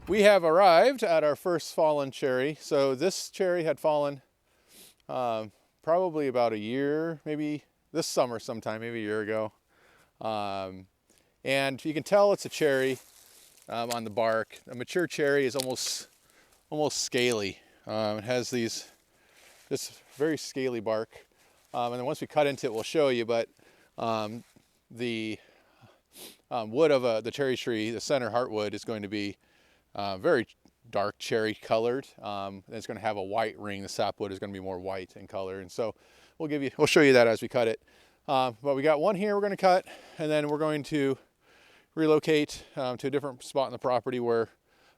We have arrived at our first fallen cherry. So this cherry had fallen probably about a year, maybe this summer sometime, maybe a year ago. And you can tell it's a cherry on the bark. A mature cherry is almost scaly. It has this very scaly bark. And then once we cut into it, we'll show you, but the wood of the cherry tree, the center heartwood, is going to be very dark cherry colored. And it's going to have a white ring. The sapwood is going to be more white in color. And so we'll show you that as we cut it. But we got one here we're going to cut, and then we're going to relocate to a different spot in the property where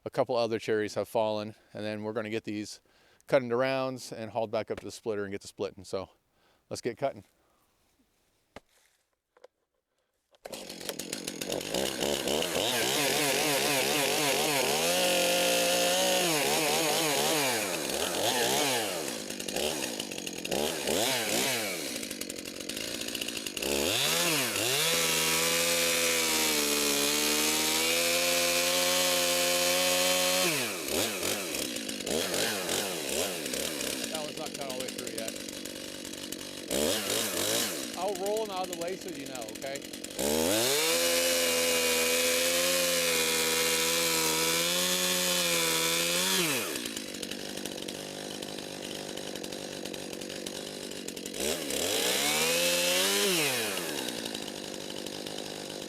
a couple other cherries have fallen. And then we're going to get these cut into rounds and hauled back up to the splitter and get the split. And so let's get cutting. I'll roll them out of the way so you know, okay?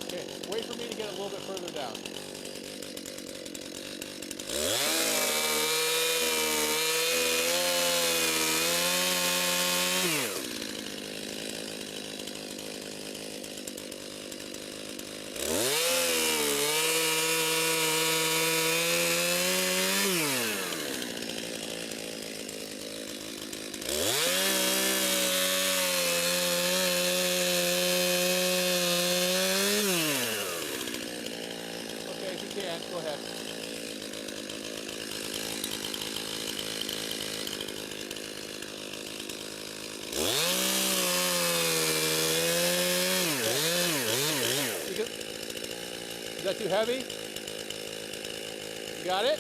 Okay, wait for me to get a little bit further down. Go ahead. Is that too heavy? You got it?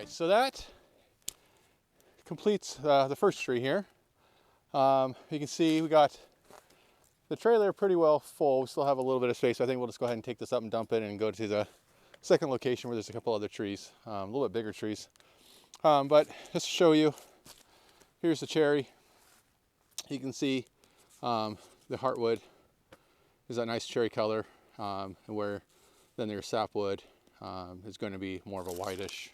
So that completes the first tree here. You can see we got the trailer pretty well full. We still have a little bit of space. So I think we'll just go ahead and take this up and dump it and go to the second location where there's a couple other trees, a little bit bigger trees. But just to show you, here's the cherry. You can see the heartwood is that nice cherry color, where then your sapwood is going to be more of a whitish,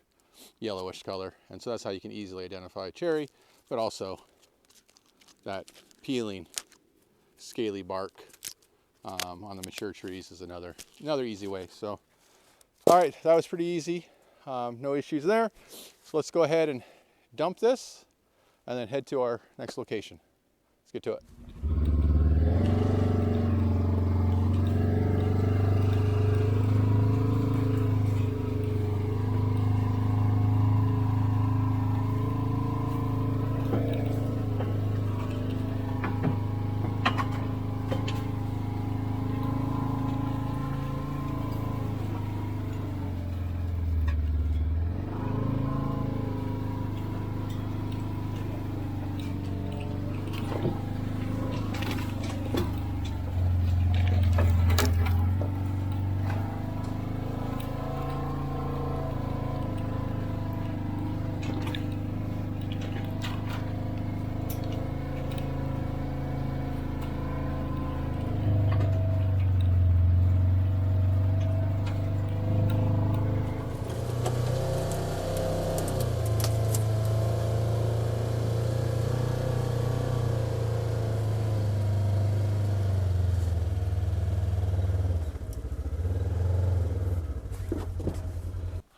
yellowish color. And so that's how you can easily identify cherry, but also that peeling, scaly bark on the mature trees is another easy way. So, all right, that was pretty easy. No issues there. So let's go ahead and dump this and then head to our next location. Let's get to it.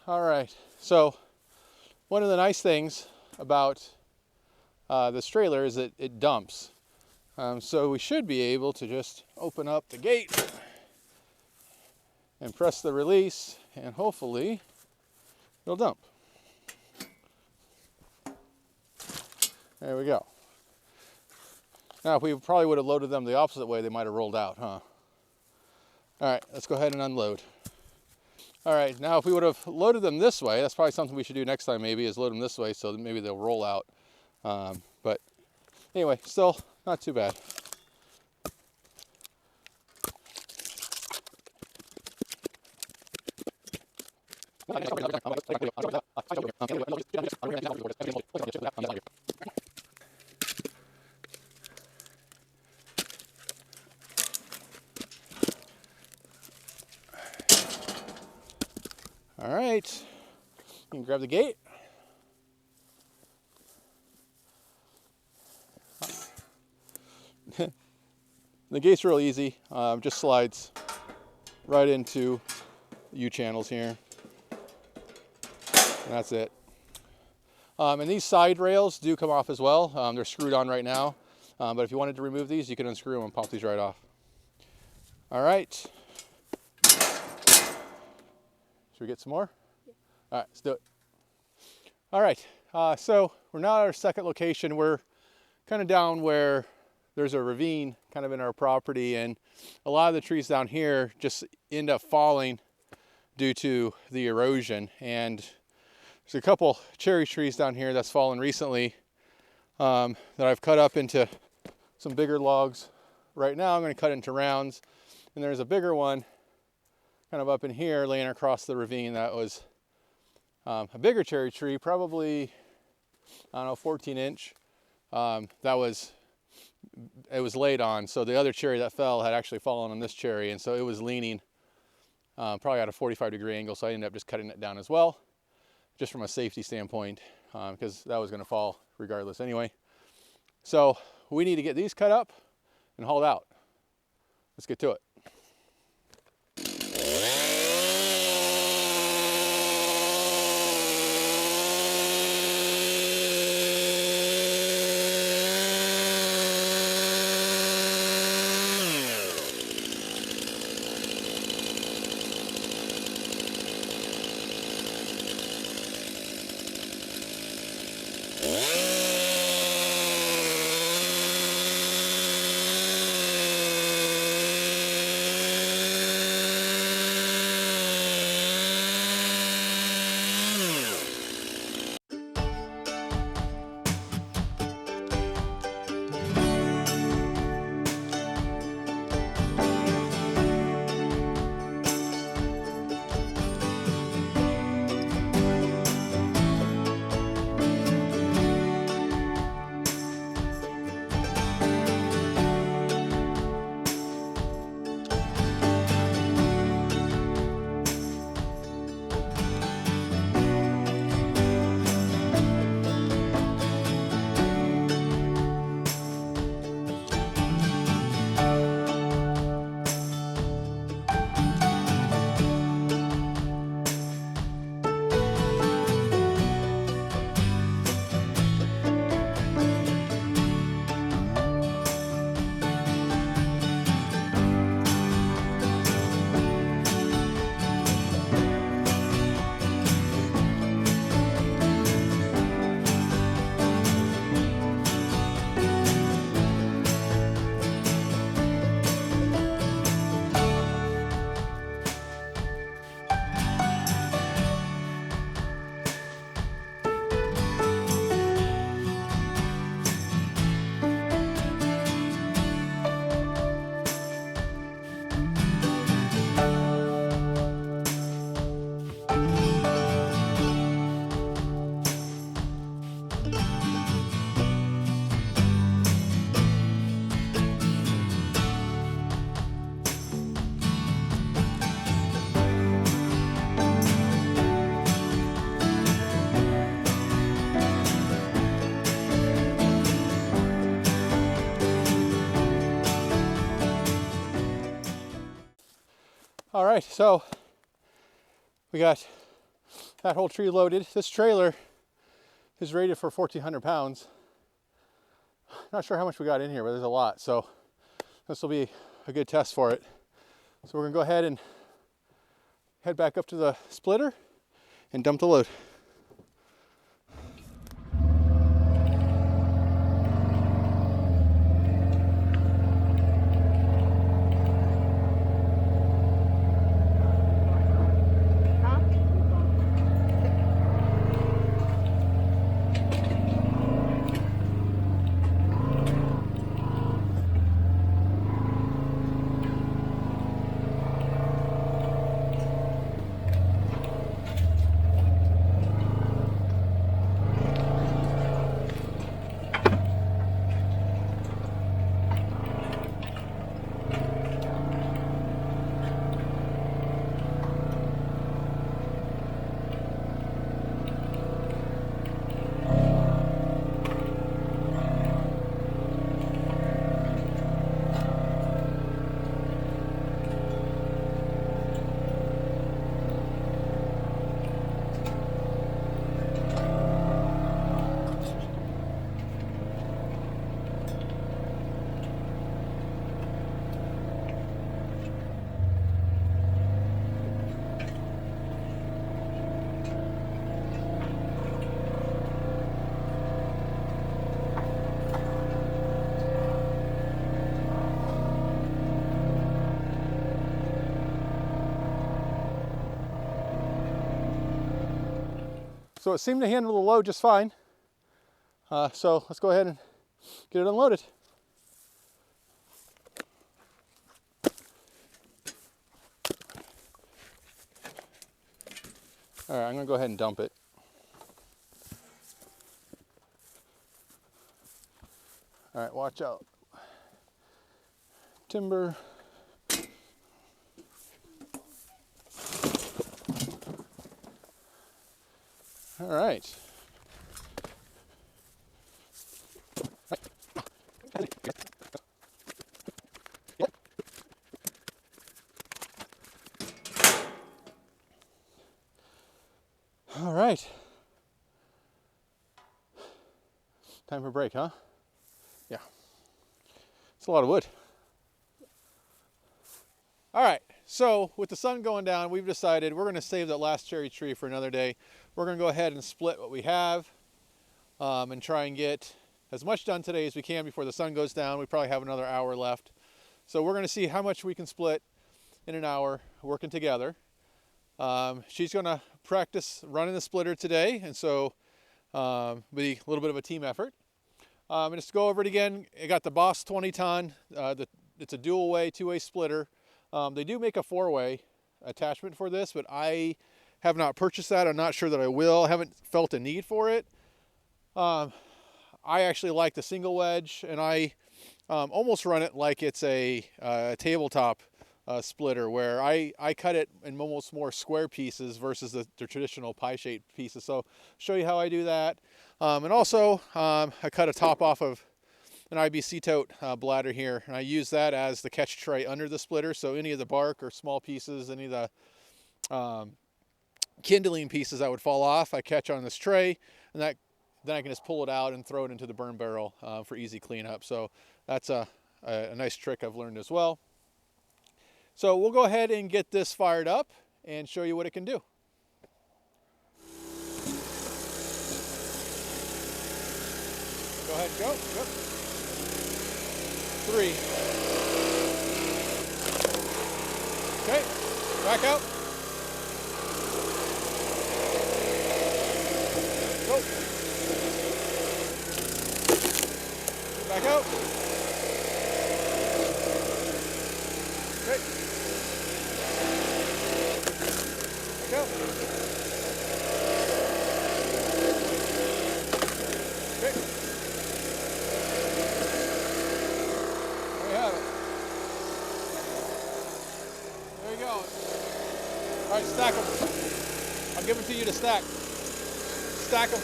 All right, so one of the nice things about this trailer is that it dumps. So we should be able to just open up the gate and press the release, and hopefully it'll dump. There we go. Now, if we probably would have loaded them the opposite way, they might have rolled out, huh? All right, let's go ahead and unload. All right, now if we would have loaded them this way, that's probably something we should do next time maybe, is load them this way so that maybe they'll roll out. But anyway, still not too bad. All right, you can grab the gate. The gate's real easy, just slides right into U-channels here, and that's it. And these side rails do come off as well. They're screwed on right now, but if you wanted to remove these, you can unscrew them and pop these right off. All right. Should we get some more? Yeah. All right, let's do it. All right, so we're now at our second location. We're kind of down where there's a ravine kind of in our property, and a lot of the trees down here just end up falling due to the erosion. And there's a couple cherry trees down here that's fallen recently that I've cut up into some bigger logs. Right now I'm going to cut into rounds, and there's a bigger one kind of up in here laying across the ravine that was a bigger cherry tree, probably, I don't know, 14-inch. It was laid on, so the other cherry that fell had actually fallen on this cherry, and so it was leaning probably at a 45-degree angle, so I ended up just cutting it down as well, just from a safety standpoint, because that was going to fall regardless anyway. So we need to get these cut up and hauled out. Let's get to it. All right, so we got that whole tree loaded. This trailer is rated for 1,400 pounds. Not sure how much we got in here, but there's a lot. So this will be a good test for it. So we're gonna go ahead and head back up to the splitter and dump the load. So it seemed to handle the load just fine. So let's go ahead and get it unloaded. All right, I'm gonna go ahead and dump it. All right, watch out. Timber. All right. All right. Time for a break, huh? Yeah. It's a lot of wood. All right. So with the sun going down, we've decided we're going to save that last cherry tree for another day. We're going to go ahead and split what we have and try and get as much done today as we can before the sun goes down. We probably have another hour left. So we're going to see how much we can split in an hour working together. She's going to practice running the splitter today, and so be a little bit of a team effort. And just to go over it again, I got the Boss 20 ton. It's a dual way, two-way splitter. They do make a four-way attachment for this, but I have not purchased that. I'm not sure that I will. I haven't felt a need for it. I actually like the single wedge, and I almost run it like it's a tabletop splitter, where I cut it in almost more square pieces versus the traditional pie-shaped pieces. So show you how I do that. And also I cut a top off of an IBC tote bladder here, and I use that as the catch tray under the splitter. So any of the bark or small pieces, any of the kindling pieces that would fall off, I catch on this tray, and then I can just pull it out and throw it into the burn barrel for easy cleanup. So that's a nice trick I've learned as well. So we'll go ahead and get this fired up and show you what it can do. Go ahead, go. 3. Okay, back out. Go. Back out. Okay. Back out. Okay. There you have it. There you go. All right, stack them. I'll give them to you to stack. Stack them.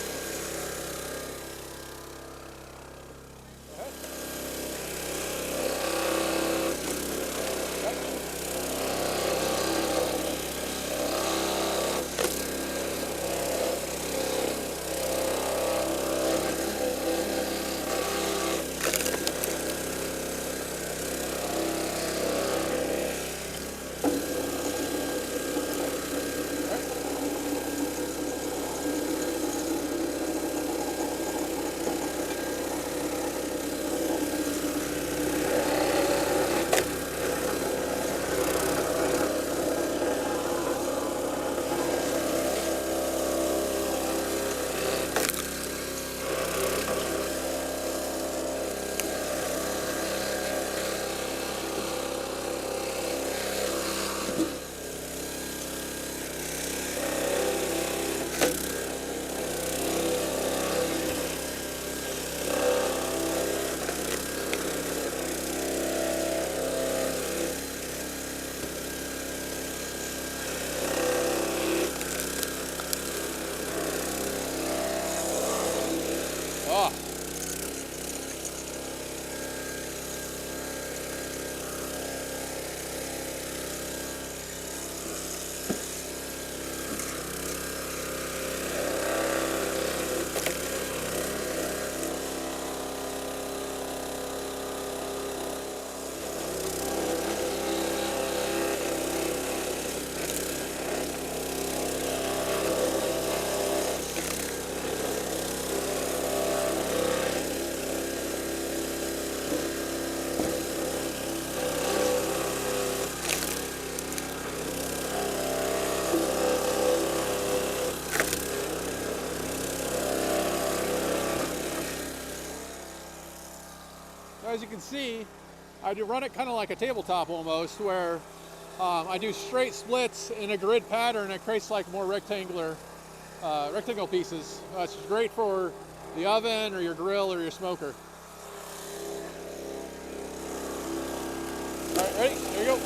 Oh. As you can see, I do run it kind of like a tabletop almost, where I do straight splits in a grid pattern. It creates like more rectangular pieces. It's great for the oven or your grill or your smoker. All right, ready? There you go.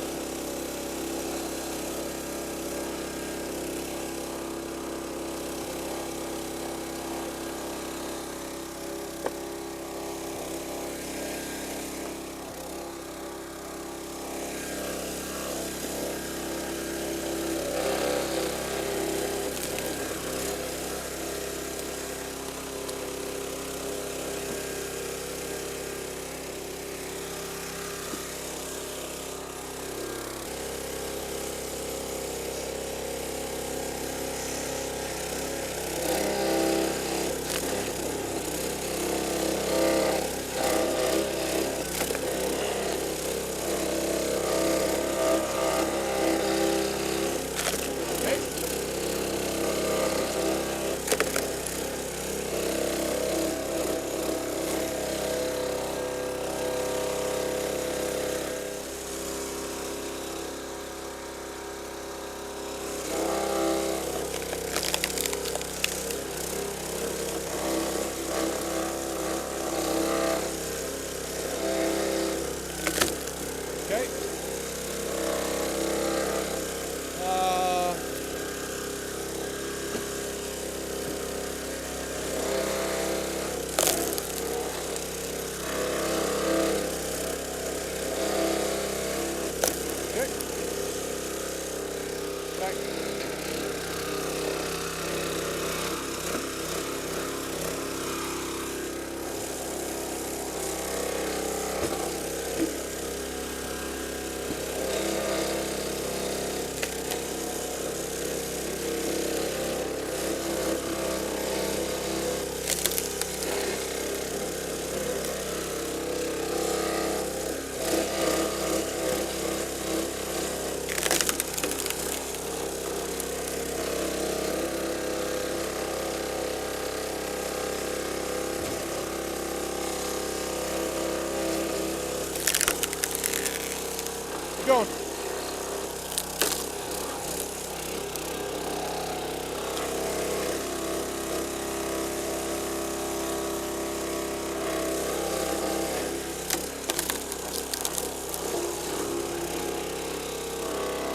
Going.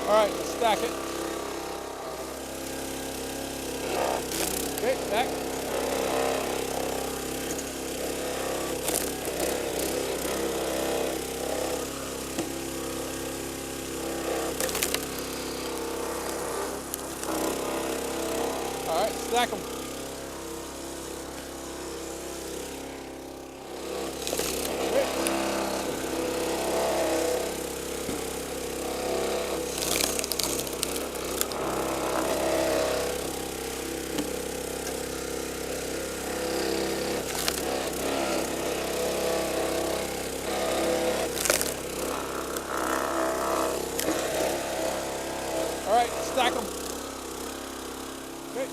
All right, let's stack it. Okay, back. All right, stack them. All right, stack them. Okay.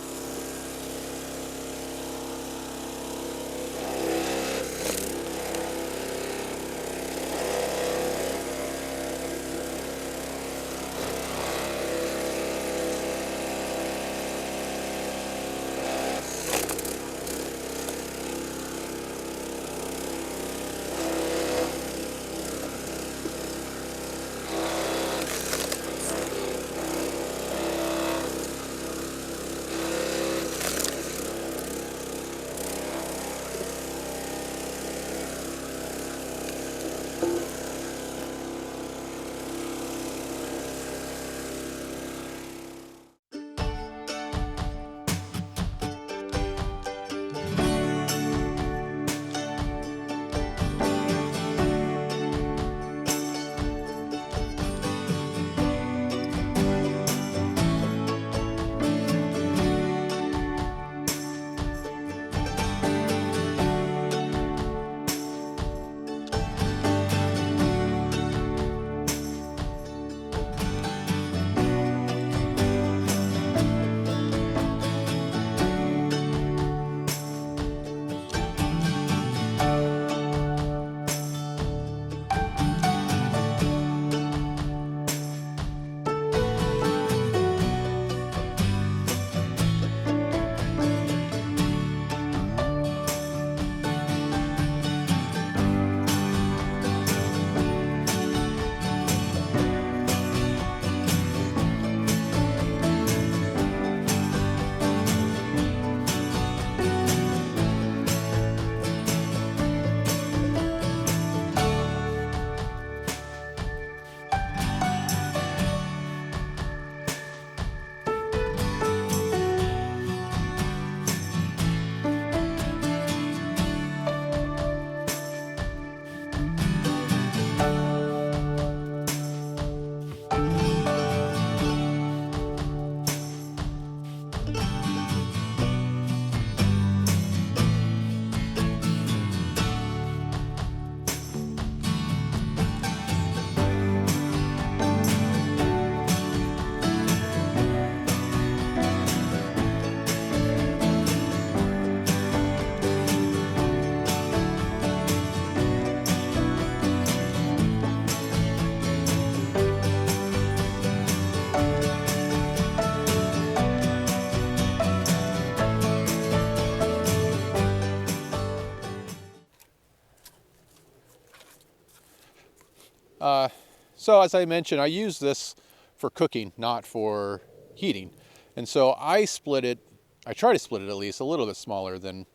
So as I mentioned, I use this for cooking, not for heating. And so I try to split it at least a little bit smaller than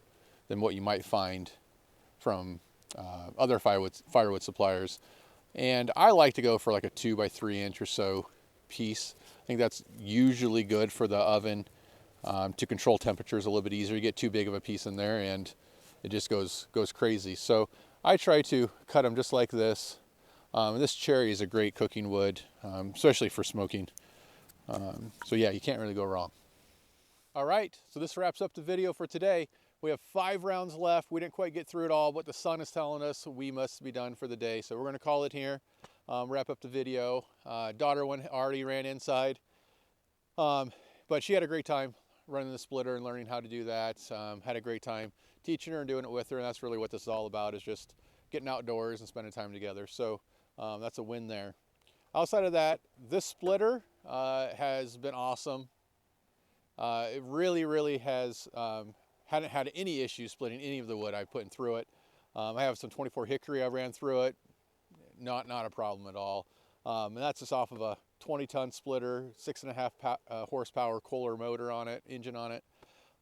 what you might find from other firewood suppliers. And I like to go for like a 2 by 3 inch or so piece. I think that's usually good for the oven to control temperatures a little bit easier. You get too big of a piece in there and it just goes crazy. So I try to cut them just like this. This cherry is a great cooking wood, especially for smoking. So yeah, you can't really go wrong. All right, so this wraps up the video for today. We have 5 rounds left. We didn't quite get through it all, but the sun is telling us we must be done for the day. So we're gonna call it here, wrap up the video. Daughter already ran inside, but she had a great time running the splitter and learning how to do that. Had a great time teaching her and doing it with her, and that's really what this is all about, is just getting outdoors and spending time together. So that's a win there. Outside of that, this splitter has been awesome. It really has, hadn't had any issues splitting any of the wood I put through it. I have some 24 hickory I ran through it. Not a problem at all. And that's just off of a 20-ton splitter, 6.5 horsepower Kohler motor on it, engine on it.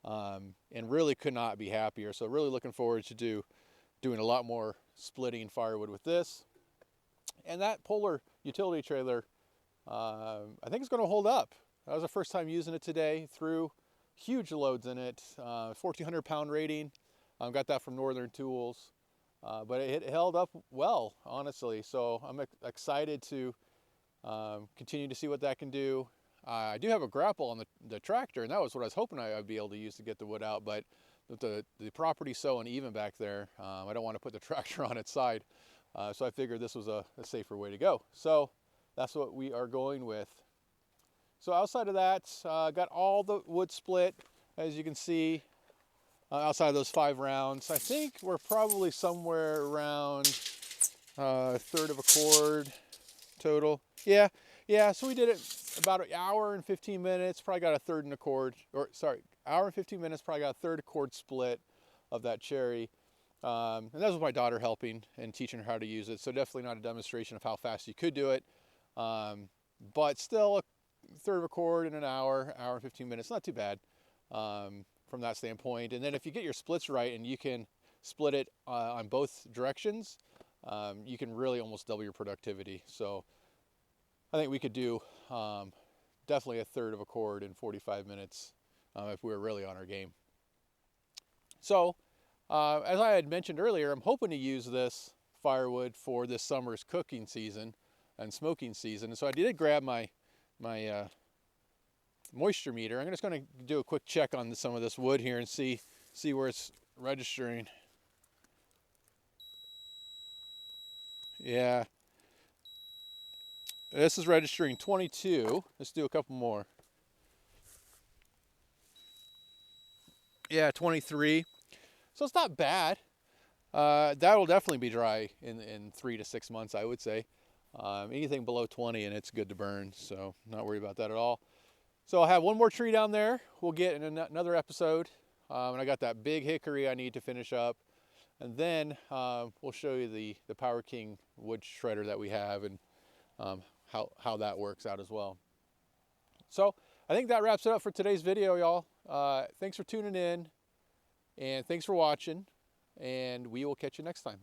And really could not be happier. So really looking forward to doing a lot more splitting firewood with this. And that Polar utility trailer, I think it's going to hold up. That was the first time using it today. Threw huge loads in it, 1,400 pound rating. Got that from Northern Tools, but it held up well, honestly. So I'm excited to continue to see what that can do. I do have a grapple on the tractor, and that was what I was hoping I'd be able to use to get the wood out, but the property's so uneven back there, I don't want to put the tractor on its side. So I figured this was a safer way to go. So that's what we are going with. So outside of that, got all the wood split, as you can see, outside of those 5 rounds. I think we're probably somewhere around 1/3 of a cord total. Yeah, so we did it about an hour and 15 minutes, probably got a 1/3 and a cord, or sorry, hour and 15 minutes, probably got a 1/3 cord split of that cherry. And that was my daughter helping and teaching her how to use it. So definitely not a demonstration of how fast you could do it, but still a 1/3 of a cord in an hour and 15 minutes, not too bad from that standpoint. And then if you get your splits right and you can split it on both directions, you can really almost double your productivity. So I think we could do definitely a 1/3 of a cord in 45 minutes if we were really on our game. So as I had mentioned earlier, I'm hoping to use this firewood for this summer's cooking season and smoking season. And so I did grab my moisture meter. I'm just going to do a quick check on some of this wood here and see where it's registering. Yeah, this is registering 22. Let's do a couple more. Yeah, 23. So it's not bad. That will definitely be dry in 3 to 6 months, I would say. Anything below 20 and it's good to burn, so not worried about that at all. So I'll have one more tree down there. We'll get in another episode. And I got that big hickory I need to finish up. And then we'll show you the Power King wood shredder that we have and how that works out as well. So I think that wraps it up for today's video, y'all. Thanks for tuning in and thanks for watching, and we will catch you next time.